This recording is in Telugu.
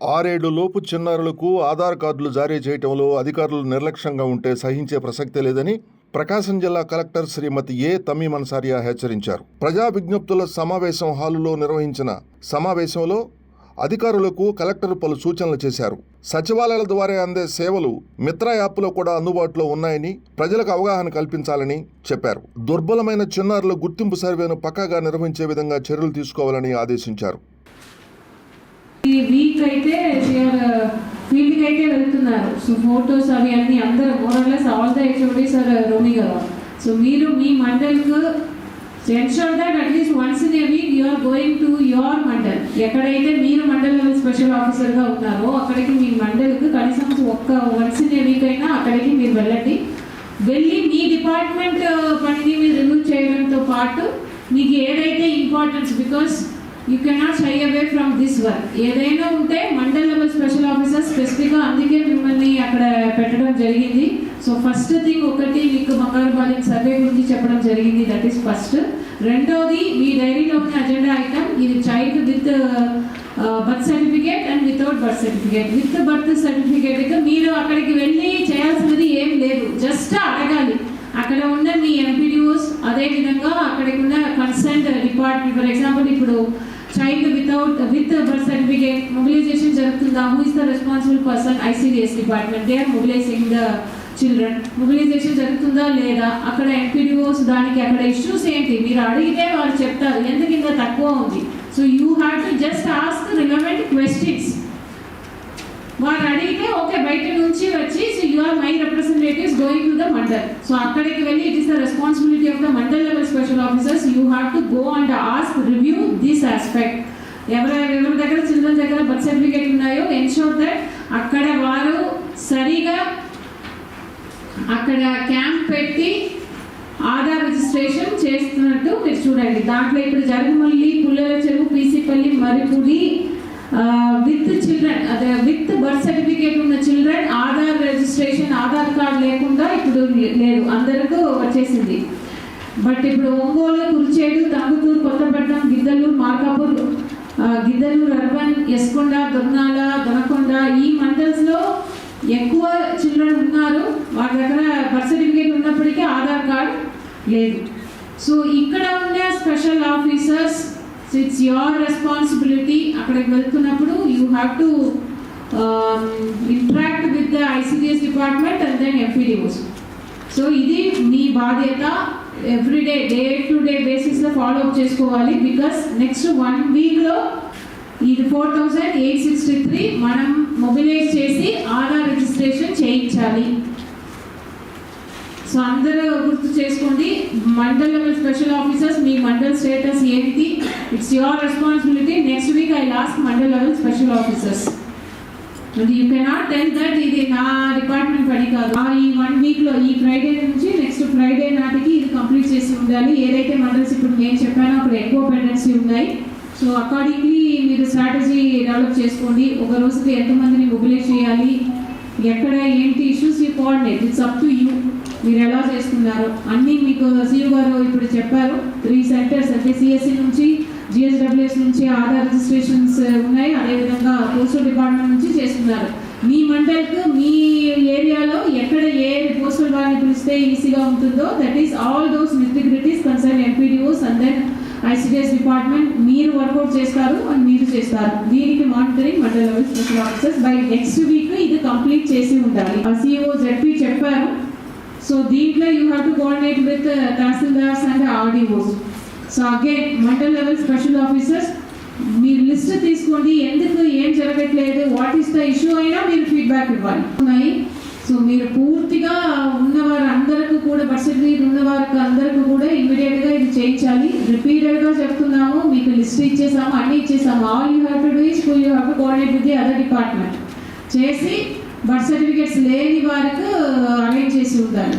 6 లోపు చిన్నారులకు ఆధార్ కార్డులు జారీ చేయడంలో అధికారులు నిర్లక్ష్యంగా ఉంటే సహించే ప్రసక్తే లేదని ప్రకాశం జిల్లా కలెక్టర్ శ్రీమతి ఏ తమీమ్ అన్సారియా హెచ్చరించారు. ప్రజా విజ్ఞప్తుల సమావేశం హాలులో నిర్వహించిన సమావేశంలో అధికారులకు కలెక్టర్ పలు సూచనలు చేశారు. సచివాలయాల ద్వారా అందే సేవలు మిత్ర యాప్లో కూడా అందుబాటులో ఉన్నాయని, ప్రజలకు అవగాహన కల్పించాలని చెప్పారు. దుర్బలమైన చిన్నారుల గుర్తింపు సర్వేను పక్కాగా నిర్వహించే విధంగా చర్యలు తీసుకోవాలని ఆదేశించారు. ఈ వీక్ అయితే ఫీల్డ్కి అయితే వెళ్తున్నారు. సో ఫోటోస్ అవి అన్నీ అందరూ మోరల్లెస్ all the HODs are roaming around. So మీరు మీ మండల్కు ensure that at least once in a week you are going to your mandal. ఎక్కడైతే మీరు మండల్ లెవెల్ స్పెషల్ ఆఫీసర్గా ఉన్నారో అక్కడికి మీ మండల్కు కనీసం వన్స్ ఇన్ ఏ వీక్ అయినా అక్కడికి మీరు వెళ్ళండి. వెళ్ళి మీ డిపార్ట్మెంట్ పనిని మీరు రివ్యూ చేయడంతో పాటు మీకు ఏదైతే importance, because you cannot shy away from this work. ఏదైనా ఉంటే మండల్ లెవెల్ స్పెషల్ ఆఫీసర్ స్పెసిఫిక్గా అందుకే మిమ్మల్ని అక్కడ పెట్టడం జరిగింది. సో ఫస్ట్ థింగ్ ఒకటి మీకు బంగారుపాలెం సర్వే గురించి చెప్పడం జరిగింది, దట్ ఈస్ ఫస్ట్. రెండోది మీ డైరీలో ఉన్న అజెండా ఐటమ్, ఇది child with birth certificate and without birth certificate. With birth certificate మీరు అక్కడికి వెళ్ళి చేయాల్సినది ఏం లేదు, జస్ట్ అడగాలి. అక్కడ ఉన్న మీ ఎంపీడీఓస్, అదేవిధంగా అక్కడికి ఉన్న కన్సర్న్ డిపార్ట్మెంట్, ఫర్ ఎగ్జాంపుల్ ఇప్పుడు child with birth certificate mobilization జరుగుతుందా, who is the responsible person, ICDS department, they are mobilizing the children. Mobilization జరుగుతుందా లేదా, అక్కడ ఎంపీడీఓస్ దానికి అక్కడ ఇష్యూస్ ఏంటి మీరు అడిగితే వాళ్ళు చెప్తారు ఎందుకు ఇంత తక్కువ ఉంది. So you have to just ask relevant questions. వారు అడిగితే ఓకే బయట నుంచి వచ్చి so you are my representatives going to the mandal. So అక్కడికి వెళ్ళి it is the responsibility of the mandal level special officers. You have to go and ask review this aspect. ఎవరి దగ్గర చిల్డ్రన్ దగ్గర బర్త్ సర్టిఫికేట్ ఉన్నాయో ఎన్షూర్ దట్ అక్కడ వారు సరిగా అక్కడ క్యాంప్ పెట్టి ఆధార్ రిజిస్ట్రేషన్ చేస్తున్నట్టు మీరు చూడండి. దాంట్లో ఇప్పుడు జరుగుమల్లి, పుల్లల చెరువు, పీసీపల్లి, మరిపూడి విత్ చిల్డ్రన్, అదే విత్ బర్త్ సర్టిఫికేట్ ఉన్న children Aadhaar registration, Aadhaar card లేకుండా ఇప్పుడు లేదు, అందరికీ వచ్చేసింది. బట్ ఇప్పుడు ఒంగోలు, కుర్చేడు, తంగుటూరు, కొత్తపట్నం, గిద్దలూరు, మార్కాపూర్, గిద్దలూరు అర్బన్, యస్కొండ, దొర్నాల, దొనకొండ ఈ మండల్స్లో ఎక్కువ చిల్డ్రన్ ఉన్నారు. వాళ్ళ దగ్గర బర్త్ సర్టిఫికేట్ ఉన్నప్పటికీ ఆధార్ కార్డ్ లేదు. సో ఇక్కడ ఉండే special officers, it's your responsibility. అక్కడికి వెళ్తున్నప్పుడు you have to interact with the ICDS department and then MPDOs. So ఇది మీ బాధ్యత. ఎవ్రీడే డే టు డే బేసిస్లో ఫాలో అప్ చేసుకోవాలి. బికాస్ నెక్స్ట్ 1 వీక్లో ఇది 4863 మనం మొబిలైజ్ చేసి ఆధార్ రిజిస్ట్రేషన్ చేయించాలి. సో అందరూ గుర్తు చేసుకోండి. మండల్ లెవెల్ స్పెషల్ ఆఫీసర్స్ మీ మండల్ స్టేటస్ ఏంటి, it's your responsibility. Next week I last mandal level special officers. You cannot tell that ఇది నా డిపార్ట్మెంట్ పని కాదు. ఈ 1 వీక్లో ఈ ఫ్రైడే నుంచి నెక్స్ట్ ఫ్రైడే నాటికి ఇది కంప్లీట్ చేసి ఉండాలి. ఏదైతే మండల్స్ ఇప్పుడు నేను చెప్పానో అక్కడ ఎక్కువ పెండెన్సీ ఉన్నాయి. సో అకార్డింగ్లీ మీరు స్ట్రాటజీ డెవలప్ చేసుకోండి. ఒక రోజుకి ఎంతమందిని మొబిలైజ్ చేయాలి, ఎక్కడ ఏంటి issues, you coordinate. It's up to you. మీరు ఎలా చేస్తున్నారు అన్నీ మీకు సీఓ గారు ఇప్పుడు చెప్పారు. 3 సెంటర్స్ అంటే సిఎస్సి నుంచి, జిఎస్డబ్ల్యూఎస్ నుంచి ఆధార్ రిజిస్ట్రేషన్స్ ఉన్నాయి. అదేవిధంగా పోస్టల్ డిపార్ట్మెంట్ నుంచి చేస్తున్నారు. మీ మండల్కు మీ ఏరియాలో ఎక్కడ ఏ పోస్టల్ వారిని పిలిస్తే ఈజీగా ఉంటుందో that is all those nitty gritties concern MPDOs and then ICDS department మీరు వర్కౌట్ చేస్తారు అండ్ మీరు చేస్తారు. దీనికి monitoring mandal level special officers by next week ఇది కంప్లీట్ చేసి ఉండాలి. ఆ సిఓ జెడ్పీ చెప్పారు. సో దీంట్లో you have to coordinate with tahsildars and RDOs. So again mandal level special officers మీరు లిస్ట్ తీసుకోండి. ఎందుకు ఏం జరగట్లేదు, వాట్ ఈస్ ద ఇష్యూ అయినా మీరు ఫీడ్బ్యాక్ ఇవ్వాలి. సో మీరు పూర్తిగా ఉన్నవారు అందరికీ కూడా బర్త్ సర్టిఫికేట్ ఉన్న వారికి అందరికీ కూడా ఇమీడియట్గా ఇది చేయించాలి. రిపీటెడ్గా చెప్తున్నాము, మీకు లిస్ట్ ఇచ్చేసాము, అన్నీ ఇచ్చేసాము. All you have to do is you have to coordinate with the other department చేసి బర్త్ సర్టిఫికేట్స్ లేని వారికి